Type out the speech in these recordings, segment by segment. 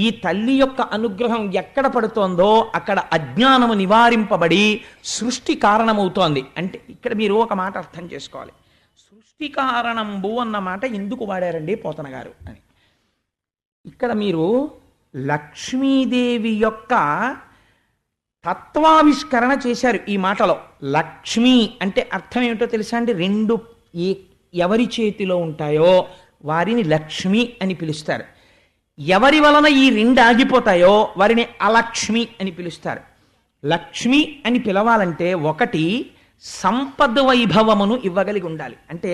ఈ తల్లి యొక్క అనుగ్రహం ఎక్కడ పడుతోందో అక్కడ అజ్ఞానము నివారింపబడి సృష్టి కారణమవుతోంది. అంటే ఇక్కడ మీరు ఒక మాట అర్థం చేసుకోవాలి. సృష్టి కారణంబు అన్న మాట ఎందుకు వాడారండి పోతన గారు అని. ఇక్కడ మీరు లక్ష్మీదేవి యొక్క తత్వావిష్కరణ చేశారు ఈ మాటలో. లక్ష్మి అంటే అర్థం ఏమిటో తెలుసా అండి? రెండు ఎవరి చేతిలో ఉంటాయో వారిని లక్ష్మి అని పిలుస్తారు. ఎవరి వలన ఈ రెండు ఆగిపోతాయో వారిని అలక్ష్మి అని పిలుస్తారు. లక్ష్మి అని పిలవాలంటే ఒకటి సంపద వైభవమును ఇవ్వగలిగి ఉండాలి. అంటే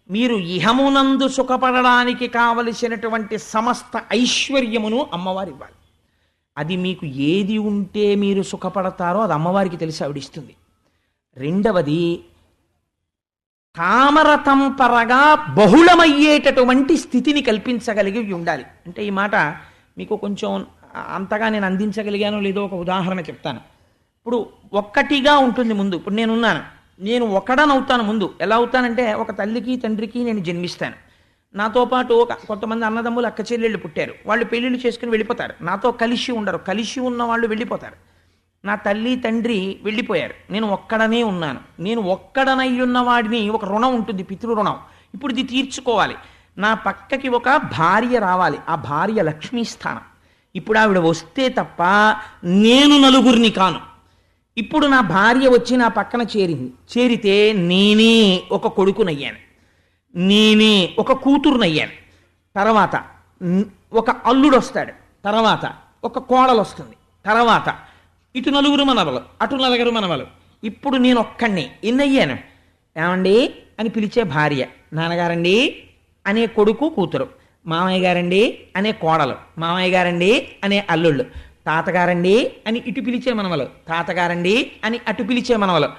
మీరు ఇహమునందు సుఖపడడానికి కావలసినటువంటి సమస్త ఐశ్వర్యమును అమ్మవారు ఇవ్వాలి. అది మీకు ఏది ఉంటే మీరు సుఖపడతారో అది అమ్మవారికి తెలిసి ఆవిడిస్తుంది. రెండవది తామరతంపరగా బహుళమయ్యేటటువంటి స్థితిని కల్పించగలిగి ఉండాలి. అంటే ఈ మాట మీకు కొంచెం అంతగా నేను అందించగలిగానో లేదో ఒక ఉదాహరణ చెప్తాను. ఇప్పుడు ఒక్కటిగా ఉంటుంది ముందు. ఇప్పుడు నేను ఒకడనవుతాను ముందు. ఎలా అవుతానంటే ఒక తల్లికి తండ్రికి నేను జన్మిస్తాను. నాతో పాటు కొంతమంది అన్నదమ్ములు అక్క చెల్లెళ్ళు పుట్టారు. వాళ్ళు పెళ్ళిళ్ళు చేసుకుని వెళ్ళిపోతారు. నాతో కలిసి ఉండరు. కలిసి ఉన్న వాళ్ళు వెళ్ళిపోతారు. నా తల్లి తండ్రి వెళ్ళిపోయారు. నేను ఒక్కడనే ఉన్నాను. నేను ఒక్కడనై ఉన్న వాడిని ఒక రుణం ఉంటుంది, పితృ రుణం. ఇప్పుడు ఇది తీర్చుకోవాలి. నా పక్కకి ఒక భార్య రావాలి. ఆ భార్య లక్ష్మీ స్థానం. ఇప్పుడు ఆవిడ వస్తే తప్ప నేను నలుగురిని కాను. ఇప్పుడు నా భార్య వచ్చి నా పక్కన చేరితే నేనే ఒక కొడుకునయ్యాను, నేనే ఒక కూతురునయ్యాను. తర్వాత ఒక అల్లుడు వస్తాడు, తర్వాత ఒక కోడలు వస్తుంది, తర్వాత ఇటు నలుగురు మనవలు, అటు నలుగురు మనవలు. ఇప్పుడు నేను ఒక్కడిని ఎన్నయ్యాను? ఏమండి అని పిలిచే భార్య, నాన్నగారండి అనే కొడుకు కూతురు, మామయ్య గారండి అనే కోడలు, మామయ్య గారండి అనే అల్లుళ్ళు, తాతగారండి అని ఇటు పిలిచే మనవలు, తాతగారండి అని అటు పిలిచే మనవలు,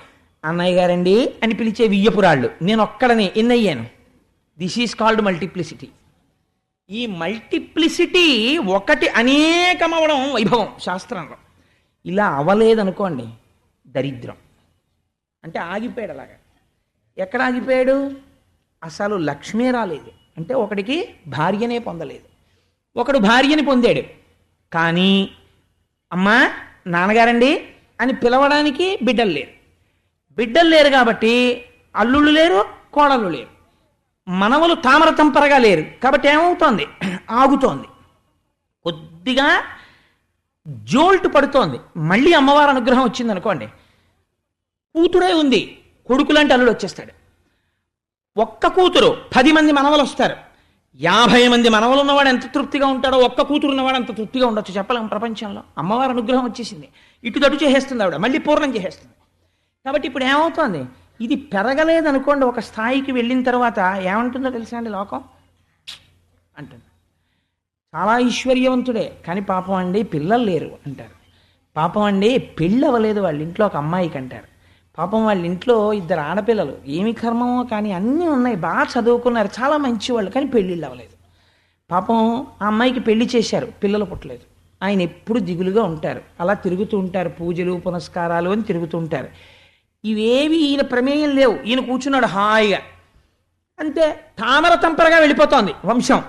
అన్నయ్య గారండి అని పిలిచే వియ్యపురాళ్ళు. నేను ఒక్కడని ఎన్నయ్యాను? This is called multiplicity. ఈ మల్టిప్లిసిటీ ఒకటి అనేకమవడం వైభవం శాస్త్రంలో. ఇలా అవ్వలేదనుకోండి దరిద్రం. అంటే ఆగిపోయాడు. అలాగా ఎక్కడ ఆగిపోయాడు? అసలు లక్ష్మే రాలేదు. అంటే ఒకడికి భార్యనే పొందలేదు, ఒకడు భార్యని పొందాడు. కానీ అమ్మా నాన్నగారండి అని పిలవడానికి బిడ్డలు లేరు కాబట్టి అల్లుళ్ళు లేరు, కోడళ్ళు లేరు, మనవలు తామరతంపరగా లేరు. కాబట్టి ఏమవుతోంది? ఆగుతోంది. కొద్దిగా జోల్ట్ పడుతోంది. మళ్ళీ అమ్మవారి అనుగ్రహం వచ్చింది అనుకోండి, కూతురే ఉంది, కొడుకులాంటి అల్లుడు వచ్చేస్తాడు. ఒక్క కూతురు 10 మంది మనవలు వస్తారు. 50 మంది మనవలు ఉన్నవాడు ఎంత తృప్తిగా ఉంటాడో ఒక్క కూతురు ఉన్నవాడు అంత తృప్తిగా ఉండొచ్చు. చెప్పలేం ప్రపంచంలో. అమ్మవారి అనుగ్రహం వచ్చేసింది, ఇటుదటు చేసేస్తుంది ఆవిడ, మళ్ళీ పూర్ణం చేసేస్తుంది. కాబట్టి ఇప్పుడు ఏమవుతోంది? ఇది పెరగలేదనుకోండి, ఒక స్థాయికి వెళ్ళిన తర్వాత ఏమంటుందో తెలుసా అండి లోకం? అంటుంది చాలా ఐశ్వర్యవంతుడే కానీ పాపం అండి పిల్లలు లేరు అంటారు. పాపం అండి పెళ్ళి అవ్వలేదు వాళ్ళ ఇంట్లో ఒక అమ్మాయికి అంటారు. పాపం వాళ్ళ ఇంట్లో 2 ఆడపిల్లలు, ఏమి కర్మమో కానీ అన్నీ ఉన్నాయి, బాగా చదువుకున్నారు, చాలా మంచివాళ్ళు, కానీ పెళ్ళిళ్ళు అవ్వలేదు. పాపం ఆ అమ్మాయికి పెళ్లి చేశారు, పిల్లలు పుట్టలేదు. ఆయన ఎప్పుడు దిగులుగా ఉంటారు, అలా తిరుగుతూ ఉంటారు, పూజలు పునస్కారాలు అని తిరుగుతూ ఉంటారు. ఇవేవి ఈయన ప్రమేయం లేవు. ఈయన కూర్చున్నాడు హాయిగా. అంతే, తామరతంపరగా వెళ్ళిపోతోంది వంశం.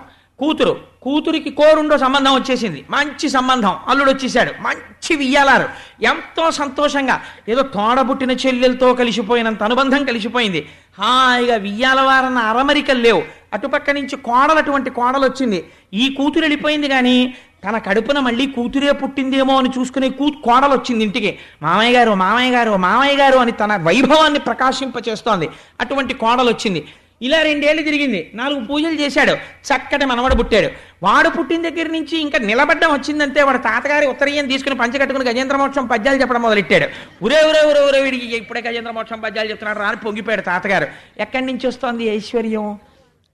కూతురికి కోరుండో సంబంధం వచ్చేసింది, మంచి సంబంధం, అల్లుడు వచ్చేసాడు, మంచి వియ్యాలారు, ఎంతో సంతోషంగా ఏదో తోడబుట్టిన చెల్లెలతో కలిసిపోయినంత అనుబంధం కలిసిపోయింది. హాయిగా వియ్యాలవారన్న అరమరికలు లేవు. అటుపక్క నుంచి అటువంటి కోడలు వచ్చింది. ఈ కూతురు వెళ్ళిపోయింది కానీ తన కడుపున మళ్ళీ కూతురే పుట్టిందేమో అని చూసుకునే కోడలు వచ్చింది ఇంటికి. మామయ్య గారు మామయ్య గారు మామయ్య గారు అని తన వైభవాన్ని ప్రకాశింపచేస్తోంది. అటువంటి కోడలు వచ్చింది. ఇలా 2 ఏళ్ళు తిరిగింది, 4 పూజలు చేశాడు, చక్కటి మనవడు పుట్టాడు. వాడు పుట్టిన దగ్గర నుంచి ఇంకా నిలబడ్డం వచ్చిందంటే వాడు తాతగారి ఉత్తరీయం తీసుకుని పంచకట్టుకుని గజేంద్ర మోక్షం పద్యాలు చెప్పడం మొదలెట్టాడు. ఊరే వీడికి ఇప్పుడే గజేంద్ర మోక్షం పద్యాలు చెప్తున్నాడు రాని పొంగిపోయాడు తాతగారు. ఎక్కడి నుంచి వస్తోంది ఐశ్వర్యం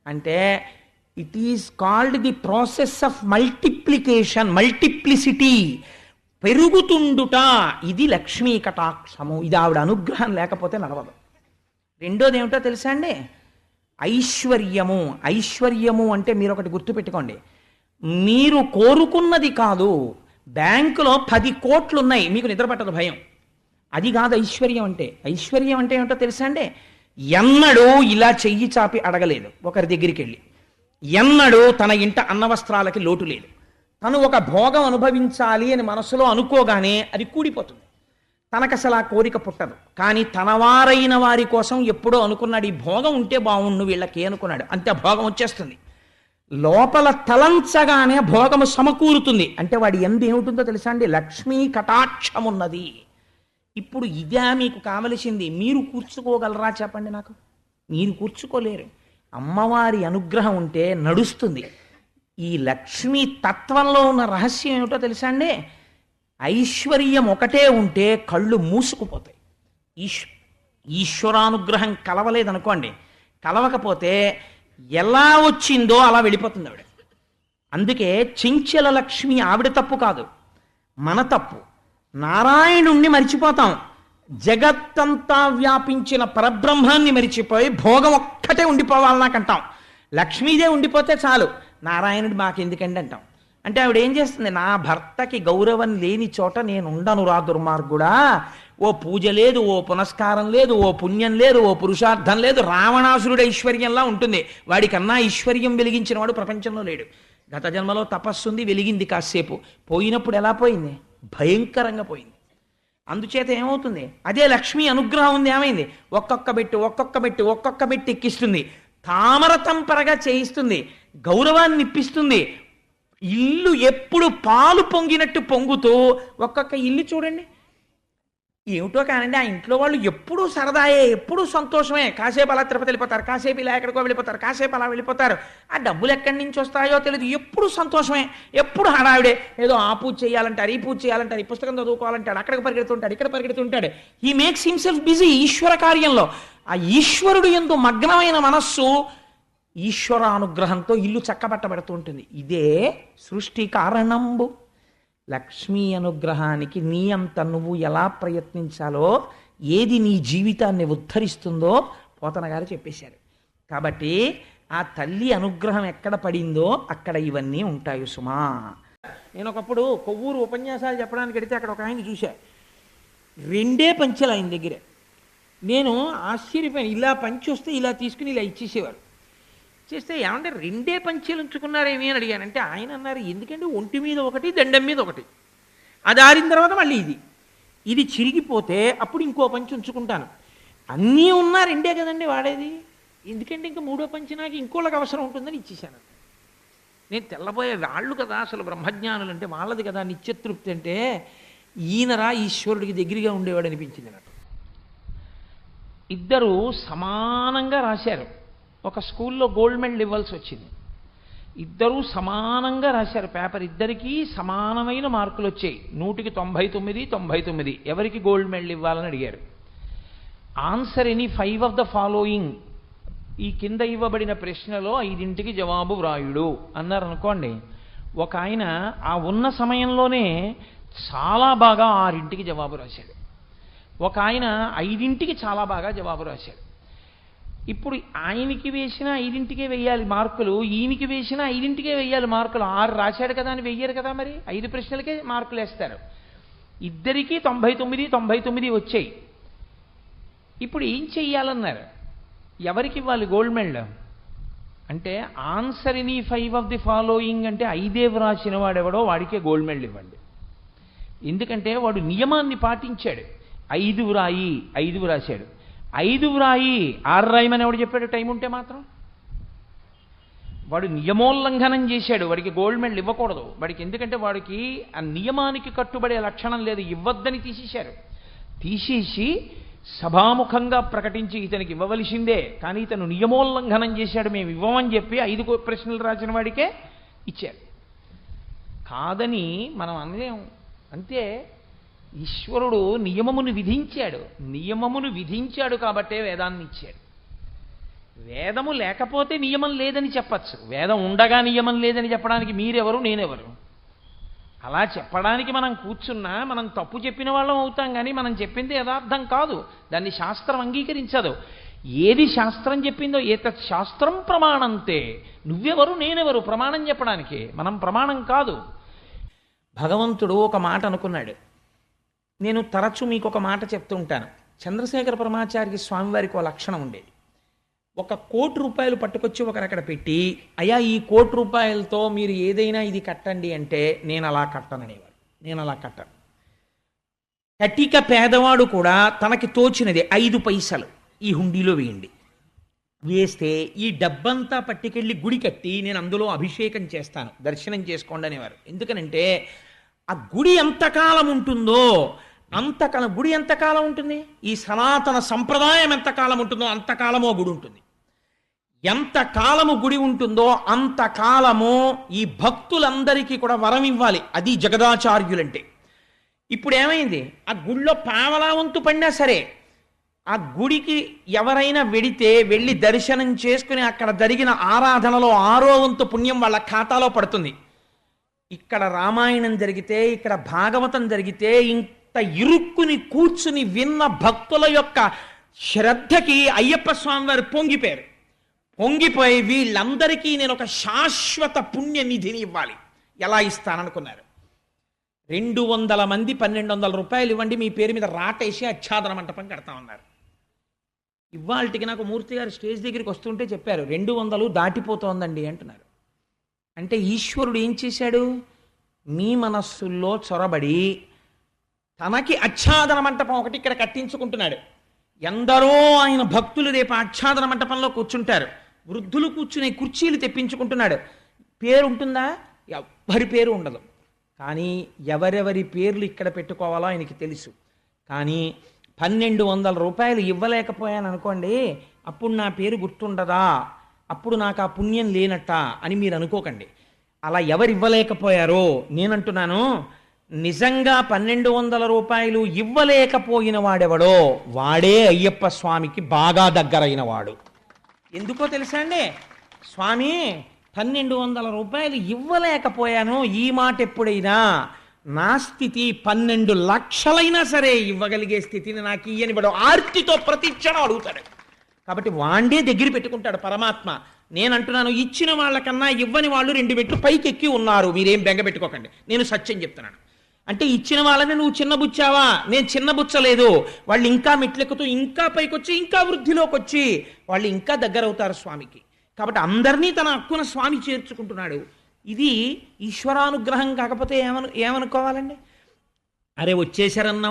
అంటే? It is called the process of multiplication, multiplicity, పెరుగుతుండుట. ఇది లక్ష్మీ కటాక్షము. ఇది ఆవిడ అనుగ్రహం లేకపోతే నడవదు. రెండోది ఏమిటో తెలుసా అండి? ఐశ్వర్యము అంటే మీరు ఒకటి గుర్తుపెట్టుకోండి, మీరు కోరుకున్నది కాదు. బ్యాంకులో 10 కోట్లు ఉన్నాయి, మీకు నిద్రపట్టదు భయం. అది కాదు ఐశ్వర్యం అంటే. ఐశ్వర్యం అంటే ఏమిటో తెలుసా అండి? ఎన్నడూ ఇలా చెయ్యి చాపి అడగలేదు ఒకరి దగ్గరికి వెళ్ళి, ఎన్నడూ తన ఇంట అన్నవస్త్రాలకి లోటు లేదు, తను ఒక భోగం అనుభవించాలి అని మనసులో అనుకోగానే అది కూడిపోతుంది. తనకు అసలు ఆ కోరిక పుట్టదు. కానీ తనవారైన వారి కోసం ఎప్పుడో అనుకున్నాడు, ఈ భోగం ఉంటే బాగుండు వీళ్ళకి అనుకున్నాడు, అంతే భోగం వచ్చేస్తుంది. లోపల తలంచగానే భోగము సమకూరుతుంది. అంటే వాడి ఎందు ఏమిటుందో తెలుసా అండి? లక్ష్మీ కటాక్షం ఉన్నది. ఇప్పుడు ఇదే మీకు కావలసింది. మీరు కూర్చుకోగలరా చెప్పండి నాకు? మీరు కూర్చుకోలేరు. అమ్మవారి అనుగ్రహం ఉంటే నడుస్తుంది. ఈ లక్ష్మీ తత్వంలో ఉన్న రహస్యం ఏమిటో తెలుసా అండి? ఐశ్వర్యం ఒకటే ఉంటే కళ్ళు మూసుకుపోతాయి. ఈశ్వరానుగ్రహం కలవలేదనుకోండి, కలవకపోతే ఎలా వచ్చిందో అలా వెళ్ళిపోతుంది ఆవిడ. అందుకే చెంచల లక్ష్మి ఆవిడ తప్పు కాదు, మన తప్పు. నారాయణుణ్ణి మరిచిపోతాం. జగత్తంతా వ్యాపించిన పరబ్రహ్మాన్ని మరిచిపోయి భోగం ఒక్కటే ఉండిపోవాలి నాకంటాం. లక్ష్మీదే ఉండిపోతే చాలు, నారాయణుడు మాకెందుకండి అంటాం. అంటే ఆవిడ ఏం చేస్తుంది? నా భర్తకి గౌరవం లేని చోట నేను ఉండను రా దుర్మార్గుడా. ఓ పూజ లేదు, ఓ పునస్కారం లేదు, ఓ పుణ్యం లేదు, ఓ పురుషార్థం లేదు. రావణాసురుడు ఐశ్వర్యంలా ఉంటుంది. వాడికన్నా ఐశ్వర్యం వెలిగించిన వాడు ప్రపంచంలో లేడు. గత జన్మలో తపస్సుంది, వెలిగింది కాసేపు, పోయినప్పుడు ఎలా పోయింది? భయంకరంగా పోయింది. అందుచేత ఏమవుతుంది? అదే లక్ష్మీ అనుగ్రహం ఉంది, ఏమైంది? ఒక్కొక్క బెట్టు ఎక్కిస్తుంది, తామర తంపరగా చేయిస్తుంది, గౌరవాన్ని ఇప్పిస్తుంది. ఇల్లు ఎప్పుడు పాలు పొంగినట్టు పొంగుతూ ఒక్కొక్క ఇల్లు చూడండి. ఏమిటో కానండి, ఆ ఇంట్లో వాళ్ళు ఎప్పుడూ సరదాయే, ఎప్పుడూ సంతోషమే. కాసేపు అలా తిరుపతి వెళ్ళిపోతారు, కాసేపు ఇలా ఎక్కడికో వెళ్ళిపోతారు, కాసేపు అలా వెళ్ళిపోతారు. ఆ డబ్బులు ఎక్కడి నుంచి వస్తాయో తెలియదు, ఎప్పుడు సంతోషమే, ఎప్పుడు హడావిడే. ఏదో ఆ పూజ చేయాలంటారు, ఈ పూజ చేయాలంటారు, ఈ పుస్తకం చదువుకోవాలంటాడు, అక్కడికి పరిగెడుతుంటాడు, ఇక్కడ పరిగెడుతుంటాడు. హీ మేక్స్ హిమ్సెల్ఫ్ బిజీ ఈశ్వర కార్యంలో. ఆ ఈశ్వరుడు యందు మగ్నమైన మనస్సు ఈశ్వరానుగ్రహంతో ఇల్లు చక్కబట్టబడుతూ ఉంటుంది. ఇదే సృష్టి కారణంబు. లక్ష్మీ అనుగ్రహానికి నీ అంత నువ్వు ఎలా ప్రయత్నించాలో, ఏది నీ జీవితాన్ని ఉద్ధరిస్తుందో పోతన గారు చెప్పేశారు. కాబట్టి ఆ తల్లి అనుగ్రహం ఎక్కడ పడిందో అక్కడ ఇవన్నీ ఉంటాయి సుమా. నేను ఒకప్పుడు కొవ్వూరు ఉపన్యాసాలు చెప్పడానికి వెడితే అక్కడ ఒక ఆయన చూశా, 2 పంచెలు ఆయన దగ్గరే. నేను ఆశ్చర్యపోయాను. ఇలా పంచి వస్తే ఇలా తీసుకుని ఇలా ఇచ్చేసేవారు. చేస్తే ఏమంటే 2 పంచెలు ఉంచుకున్నారేమి అని అడిగానంటే ఆయన అన్నారు, ఎందుకంటే ఒంటి మీద ఒకటి, దండం మీద ఒకటి, అది ఆరిన తర్వాత మళ్ళీ ఇది చిరిగిపోతే అప్పుడు ఇంకో పంచి ఉంచుకుంటాను. అన్నీ ఉన్నా 2 కదండి వాడేది, ఎందుకంటే ఇంకా 3వ పంచి నాకు ఇంకోళ్ళకి అవసరం ఉంటుందని ఇచ్చేసాను. నేను తెల్లబోయే వాళ్ళు కదా అసలు బ్రహ్మజ్ఞానులు అంటే, వాళ్ళది కదా నిత్యతృప్తి అంటే. ఈయనరా ఈశ్వరుడికి దగ్గరగా ఉండేవాడు అనిపించింది నాకు. ఇద్దరు సమానంగా రాశారు. ఒక స్కూల్లో గోల్డ్ మెడల్ ఇవ్వాల్సి వచ్చింది. ఇద్దరూ సమానంగా రాశారు పేపర్. ఇద్దరికీ సమానమైన మార్కులు వచ్చాయి, 100కి 99, 99. ఎవరికి గోల్డ్ మెడల్ ఇవ్వాలని అడిగారు. Answer any 5 of the following, ఈ కింద ఇవ్వబడిన ప్రశ్నలో 5ంటికి జవాబు వ్రాయుడు అన్నారు అనుకోండి. ఒక ఆయన ఆ ఉన్న సమయంలోనే చాలా బాగా 6ంటికి జవాబు రాశాడు. ఒక ఆయన 5ంటికి చాలా బాగా జవాబు రాశాడు. ఇప్పుడు ఆయనకి వేసిన 5ంటికే వెయ్యాలి మార్కులు, ఈయనకి వేసిన 5ంటికే వెయ్యాలి మార్కులు. 6 రాశాడు కదా అని వెయ్యరు కదా, మరి 5 ప్రశ్నలకే మార్కులు వేస్తారు. ఇద్దరికీ 99, 99 వచ్చాయి. ఇప్పుడు ఏం చెయ్యాలన్నారు? ఎవరికి ఇవ్వాలి గోల్డ్ మెడల్ అంటే, answer any 5 of the following అంటే 5 వ్రాసిన వాడెవడో వాడికే గోల్డ్ మెడల్ ఇవ్వండి. ఎందుకంటే వాడు నియమాన్ని పాటించాడు. 5 వ్రాయి, 5 వ్రాశాడు. 5 వ్రాయి 6 రాయమని ఎవడు చెప్పాడు? టైం ఉంటే మాత్రం వాడు నియమోల్లంఘనం చేశాడు, వాడికి గోల్డ్ మెడల్ ఇవ్వకూడదు. వాడికి ఎందుకంటే వాడికి ఆ నియమానికి కట్టుబడే లక్షణం లేదు, ఇవ్వద్దని తీసేశారు. తీసేసి సభాముఖంగా ప్రకటించి ఇతనికి ఇవ్వవలసిందే, కానీ ఇతను నియమోల్లంఘనం చేశాడు, మేము ఇవ్వమని చెప్పి 5 ప్రశ్నలు రాసిన వాడికే ఇచ్చారు. కాదని మనం అనలేం. అంతే, ఈశ్వరుడు నియమమును విధించాడు కాబట్టే వేదాన్ని ఇచ్చాడు. వేదము లేకపోతే నియమం లేదని చెప్పచ్చు, వేదం ఉండగా నియమం లేదని చెప్పడానికి మీరెవరు, నేనెవరు? అలా చెప్పడానికి మనం కూర్చున్నా మనం తప్పు చెప్పిన వాళ్ళం అవుతాం, కానీ మనం చెప్పింది యథార్థం కాదు, దాన్ని శాస్త్రం అంగీకరించదు. ఏది శాస్త్రం చెప్పిందో ఏతత్ శాస్త్రం ప్రమాణంతే. నువ్వెవరు, నేనెవరు ప్రమాణం చెప్పడానికి? మనం ప్రమాణం కాదు. భగవంతుడు ఒక మాట అనుకున్నాడు. నేను తరచూ మీకు ఒక మాట చెప్తూ ఉంటాను. చంద్రశేఖర పరమాచార్య స్వామివారికి ఒక లక్షణం ఉండేది. ₹1,00,00,000 పట్టుకొచ్చి ఒకరక్కడ పెట్టి, అయ్యా ఈ ₹1,00,00,000తో మీరు ఏదైనా ఇది కట్టండి అంటే నేను అలా కట్టననేవారు. నేను అలా కట్టను. కటిక పేదవాడు కూడా తనకి తోచినది 5 పైసలు ఈ హుండీలో వేయండి, వేస్తే ఈ డబ్బంతా పట్టుకెళ్ళి గుడి కట్టి నేను అందులో అభిషేకం చేస్తాను, దర్శనం చేసుకోండి అనేవారు. ఎందుకనంటే ఆ గుడి ఎంతకాలం ఉంటుందో అంతకాలం, గుడి ఎంతకాలం ఉంటుంది, ఈ సనాతన సంప్రదాయం ఎంతకాలం ఉంటుందో అంతకాలమో గుడి ఉంటుంది. ఎంతకాలము గుడి ఉంటుందో అంతకాలము ఈ భక్తులందరికీ కూడా వరం ఇవ్వాలి. అది జగదాచార్యులంటే. ఇప్పుడు ఏమైంది, ఆ గుడిలో పావలా వంతు పడినా సరే ఆ గుడికి ఎవరైనా వెళ్ళి దర్శనం చేసుకుని అక్కడ జరిగిన ఆరాధనలో 6వ వంతు పుణ్యం వాళ్ళ ఖాతాలో పడుతుంది. ఇక్కడ రామాయణం జరిగితే, ఇక్కడ భాగవతం జరిగితే ఇంత ఇరుక్కుని కూర్చుని విన్న భక్తుల యొక్క శ్రద్ధకి అయ్యప్ప స్వామి వారు పొంగిపోయి వీళ్ళందరికీ నేను ఒక శాశ్వత పుణ్య నిధిని ఇవ్వాలి. ఎలా ఇస్తాననుకున్నారు? 200 మంది ₹1,200 ఇవ్వండి, మీ పేరు మీద రాటేసి ఆచ్ఛాదన మంటపం కడతామన్నారు. ఇవాళకి నాకు మూర్తి గారు స్టేజ్ దగ్గరికి వస్తుంటే చెప్పారు, 200 దాటిపోతోందండి అంటున్నారు. అంటే ఈశ్వరుడు ఏం చేశాడు, మీ మనస్సుల్లో చొరబడి తనకి ఆచ్ఛాదన మంటపం ఒకటి ఇక్కడ కట్టించుకుంటున్నాడు. ఎందరో ఆయన భక్తులు రేపు ఆచ్ఛాదన మంటపంలో కూర్చుంటారు, వృద్ధులు కూర్చునే కుర్చీలు తెప్పించుకుంటున్నాడు. పేరు ఉంటుందా? ఎవ్వరి పేరు ఉండదు. కానీ ఎవరెవరి పేర్లు ఇక్కడ పెట్టుకోవాలో ఆయనకి తెలుసు. కానీ ₹1,200 ఇవ్వలేకపోయాను అనుకోండి, అప్పుడు నా పేరు గుర్తుండదా, అప్పుడు నాకు ఆ పుణ్యం లేనట్ట అని మీరు అనుకోకండి. అలా ఎవరు ఇవ్వలేకపోయారో నేనంటున్నాను, నిజంగా ₹1,200 ఇవ్వలేకపోయిన వాడెవడో వాడే అయ్యప్ప స్వామికి బాగా దగ్గరైన వాడు. ఎందుకో తెలుసా అండి, స్వామి ₹1,200 ఇవ్వలేకపోయాను, ఈ మాట ఎప్పుడైనా నా స్థితి 12 లక్షలైనా సరే ఇవ్వగలిగే స్థితిని నాకు ఇయ్యని వాడు ఆర్తితో ప్రతిక్షణం అడుగుతాడు. కాబట్టి వాండే దగ్గర పెట్టుకుంటాడు పరమాత్మ. నేనంటున్నాను, ఇచ్చిన వాళ్ళకన్నా ఇవ్వని వాళ్ళు 2 మెట్లు పైకి ఎక్కి ఉన్నారు, మీరేం బెంగ పెట్టుకోకండి, నేను సత్యం చెప్తున్నాను. అంటే ఇచ్చిన వాళ్ళని నువ్వు చిన్నబుచ్చావా? నేను చిన్నబుచ్చలేదు. వాళ్ళు ఇంకా మెట్లెక్కుతూ ఇంకా పైకొచ్చి ఇంకా వృద్ధిలోకి వచ్చి వాళ్ళు ఇంకా దగ్గర అవుతారు స్వామికి. కాబట్టి అందరినీ తన హక్కున స్వామి చేర్చుకుంటున్నాడు. ఇది ఈశ్వరానుగ్రహం. కాకపోతే ఏమనుకోవాలండి, అరే వచ్చేసారన్న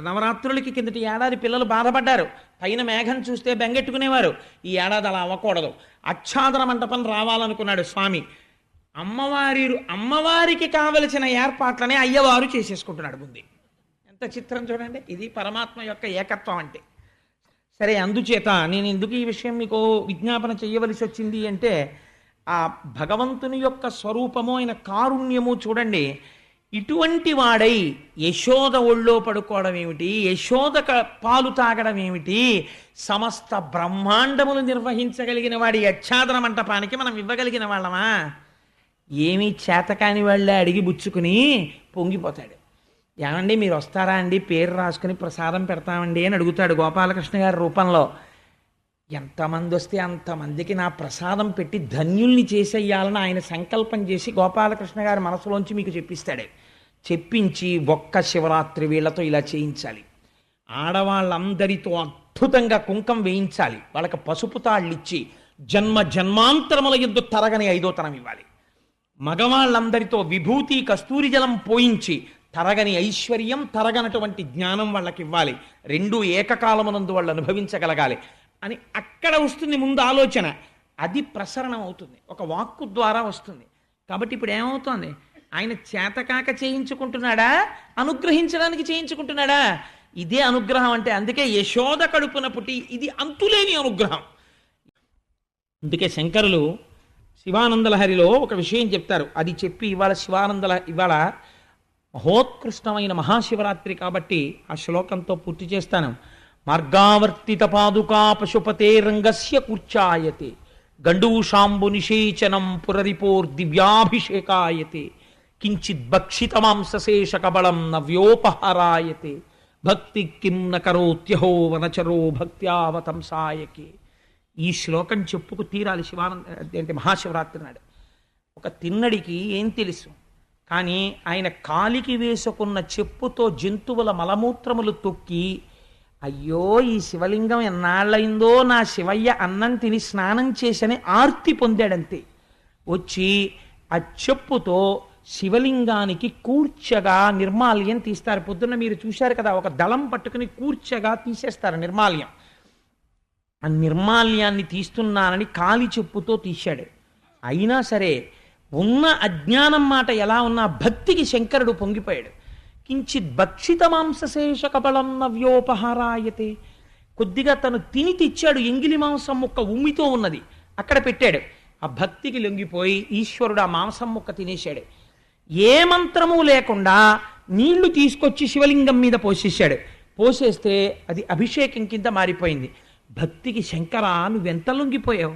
నవరాత్రులకి కిందటి ఏడాది పిల్లలు బాధపడ్డారు, పైన మేఘం చూస్తే బెంగెట్టుకునేవారు. ఈ ఏడాది అలా అవ్వకూడదు, ఆచ్ఛాదన మంటపం రావాలనుకున్నాడు స్వామి. అమ్మవారికి కావలసిన ఏర్పాట్లనే అయ్యవారు చేసేసుకుంటున్నాడు ముందు. ఎంత చిత్రం చూడండి, ఇది పరమాత్మ యొక్క ఏకత్వం అంటే. సరే, అందుచేత నేను ఎందుకు ఈ విషయం మీకు విజ్ఞాపన చేయవలసి వచ్చింది అంటే, ఆ భగవంతుని యొక్క స్వరూపము అయిన కారుణ్యము చూడండి. ఇటువంటి వాడై యశోద ఒళ్ళో పడుకోవడం ఏమిటి, యశోద పాలు తాగడం ఏమిటి, సమస్త బ్రహ్మాండములు నిర్వహించగలిగిన వాడి ఆచ్ఛాదన మంటపానికి మనం ఇవ్వగలిగిన వాళ్ళమా? ఏమీ చేతకాని వాళ్ళే అడిగి బుచ్చుకుని పొంగిపోతాడు. ఏమండి మీరు వస్తారా అండి, పేరు రాసుకుని ప్రసాదం పెడతామండి అని అడుగుతాడు గోపాలకృష్ణ గారి రూపంలో. ఎంతమంది వస్తే అంతమందికి నా ప్రసాదం పెట్టి ధన్యుల్ని చేసేయాలని ఆయన సంకల్పం చేసి గోపాలకృష్ణ గారి మనసులోంచి మీకు చెప్పిస్తాడే. చెప్పించి ఒక్క శివరాత్రి వీళ్లతో ఇలా చేయించాలి. ఆడవాళ్ళందరితో అద్భుతంగా కుంకం వేయించాలి, వాళ్ళకి పసుపు తాళ్ళిచ్చి జన్మాంతరముల యందు తరగని 5వ తరం ఇవ్వాలి. మగవాళ్ళందరితో విభూతి కస్తూరి జలం పోయించి తరగని ఐశ్వర్యం, తరగనటువంటి జ్ఞానం వాళ్ళకి ఇవ్వాలి. 2 ఏకకాలమునందు వాళ్ళు అనుభవించగలగాలి అని అక్కడ వస్తుంది ముందు ఆలోచన. అది ప్రసరణం అవుతుంది, ఒక వాక్కు ద్వారా వస్తుంది. కాబట్టి ఇప్పుడు ఏమవుతోంది, ఆయన చేతకాక చేయించుకుంటున్నాడా, అనుగ్రహించడానికి చేయించుకుంటున్నాడా? ఇదే అనుగ్రహం అంటే. అందుకే యశోద కడుపున పుట్టి ఇది అంతులేని అనుగ్రహం. అందుకే శంకరులు శివానందలహరిలో ఒక విషయం చెప్తారు. అది చెప్పి ఇవాళ మహోత్కృష్టమైన మహాశివరాత్రి కాబట్టి ఆ శ్లోకంతో పూర్తి చేస్తాను. మార్గావర్తిత పాదుకా పశుపతే రంగస్య కూర్చాయతే గండూషాంబు నిషేచనం పురరిపోర్దివ్యాభిషేకాయతే కించిత్ భక్షిత మాంసశేష కబళం నవ్యోపహారాయతే భక్తి కిం న కరోత్యహో వనచరో భక్త్యావతంసాయకే. ఈ శ్లోకం చెప్పుకు తీరాలి అంటే మహాశివరాత్రి నాడు. ఒక తిన్నడికి ఏం తెలుసు, కానీ ఆయన కాలికి వేసుకున్న చెప్పుతో జంతువుల మలమూత్రములు తొక్కి అయ్యో ఈ శివలింగం ఎన్నాళ్ళయిందో నా శివయ్య అన్నం తిని స్నానం చేసని ఆర్తి పొందాడంతే. వచ్చి ఆ చెప్పుతో శివలింగానికి కూర్చగా నిర్మాల్యం తీస్తారు. పొద్దున్న మీరు చూశారు కదా, ఒక దళం పట్టుకుని కూర్చగా తీసేస్తారు నిర్మాల్యం. ఆ నిర్మాల్యాన్ని తీస్తున్నానని కాలి చెప్పుతో తీశాడు. అయినా సరే ఉన్న అజ్ఞానం మాట ఎలా ఉన్నా భక్తికి శంకరుడు పొంగిపోయాడు. కించిత్ భక్షిత మాంసశేష కబలం నవ్యోపహారాయతే. కొద్దిగా తను తిని తెచ్చాడు, ఎంగిలి మాంసం ముక్క ఉమ్మితో ఉన్నది అక్కడ పెట్టాడు. ఆ భక్తికి లొంగిపోయి ఈశ్వరుడు ఆ మాంసం ముక్క తినేశాడు. ఏ మంత్రము లేకుండా నీళ్లు తీసుకొచ్చి శివలింగం మీద పోసేశాడు. పోసేస్తే అది అభిషేకం కింద మారిపోయింది. భక్తికి శంకర నువ్వెంత లొంగిపోయావు.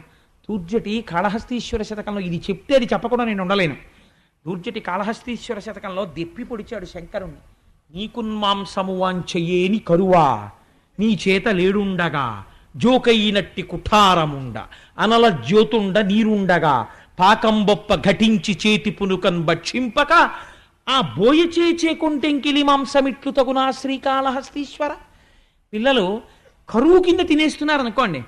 దూర్జటి కాళహస్తీశ్వర శతకంలో ఇది చెప్తే అది చెప్పకుండా నేను ఉండలేను. దూర్జటి కాళహస్తీశ్వర శతకంలో దెప్పి పొడిచాడు శంకరుణ్ణి. నీకున్మాంసము వాంచయేని కరువా నీ చేత లేడుండగా జోకయినట్టి కుఠారముండ అనల జ్యోతుండ నీరుండగా పాకంబొప్ప ఘటించి చేతి పునుకన్ భక్షింపక ఆ బోయచే చేకుంటెంకిలి మాంసమిట్లు తగునా శ్రీకాళహస్తీశ్వర. పిల్లలు కరువు కింద తినేస్తున్నారు అనుకోండి,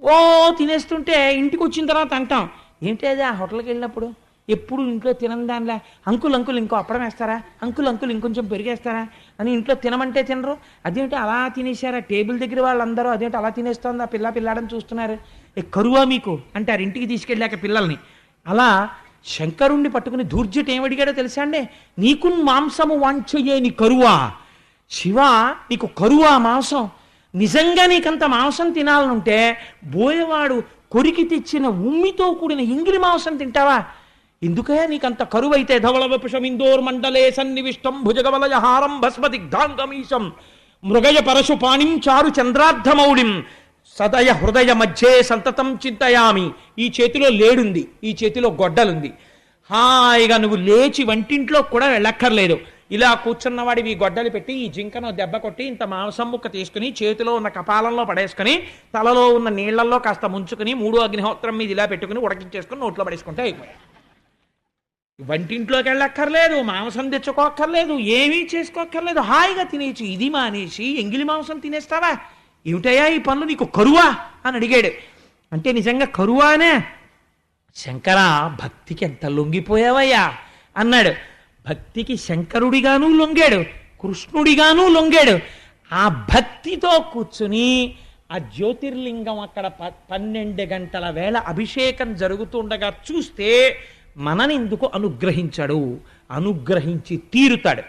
ఓ తినేస్తుంటే ఇంటికి వచ్చిన తర్వాత అంటాం, ఏంటి అది ఆ హోటల్కి వెళ్ళినప్పుడు ఎప్పుడు ఇంట్లో తినని దానిలా అంకుల్ అంకుల్ ఇంకో అప్పడం వేస్తారా, అంకుల్ అంకుల్ ఇంకొంచెం పెరిగేస్తారా అని ఇంట్లో తినమంటే తినరు. అదేంటి అలా తినేశారా టేబుల్ దగ్గర వాళ్ళందరూ, అదేంటి అలా తినేస్తోంది ఆ పిల్లాడని చూస్తున్నారు, కరువా మీకు అంటారు ఇంటికి తీసుకెళ్ళాక పిల్లల్ని. అలా శంకరుణ్ణి పట్టుకుని దూర్జటి ఏమడిగాడో తెలుసా అండి, నీకున్ మాంసము వాంఛయేని కరువా. శివ నీకు కరువా మాంసం, నిజంగా నీకంత మాంసం తినాలనుంటే బోయవాడు కొరికి తెచ్చిన ఉమ్మితో కూడిన ఇంగిలి మాంసం తింటావా? ఎందుకయ్యా నీకంత కరువైతే ధవళ వపుషమిందోర్ మండలే సన్నివిష్టం భుజగవలయహారం భస్మదిగ్ధాంగమీశం మృగయ పరశు పాణిం చారు చంద్రార్ధమౌళిం సదయ హృదయ మధ్యే సంతతం చింతయామి. ఈ చేతిలో లేడుంది, ఈ చేతిలో గొడ్డలుంది. హాయిగా నువ్వు లేచి వంటింట్లో కూడా వెళ్ళక్కర్లేదు. ఇలా కూర్చున్నవాడివి ఈ గొడ్డలు పెట్టి ఈ జింకను దెబ్బ కొట్టి ఇంత మాంసం ముక్క తీసుకుని చేతిలో ఉన్న కపాలంలో పడేసుకుని తలలో ఉన్న నీళ్లలో కాస్త ముంచుకుని 3వ అగ్నిహోత్రం మీద ఇలా పెట్టుకుని ఉడకించేసుకుని నోట్లో పడేసుకుంటే అయిపోయాయి. వంటింట్లోకి వెళ్ళక్కర్లేదు, మాంసం తెచ్చుకోక్కర్లేదు, ఏమీ చేసుకోక్కర్లేదు, హాయిగా తినేసి. ఇది మానేసి ఎంగిలి మాంసం తినేస్తావా? ఏమిటయ్యా ఈ పనులు, నీకు కరువా అని అడిగాడు. అంటే నిజంగా కరువానే. శంకర భక్తికి ఎంత లొంగిపోయావయ్యా అన్నాడు. భక్తికి శంకరుడిగాను లొంగాడు, కృష్ణుడిగాను లొంగాడు. ఆ భక్తితో కూర్చుని ఆ జ్యోతిర్లింగం అక్కడ 12 గంటల వేళ అభిషేకం జరుగుతుండగా చూస్తే మననెందుకు అనుగ్రహించాడు, అనుగ్రహించి తీరుతాడు.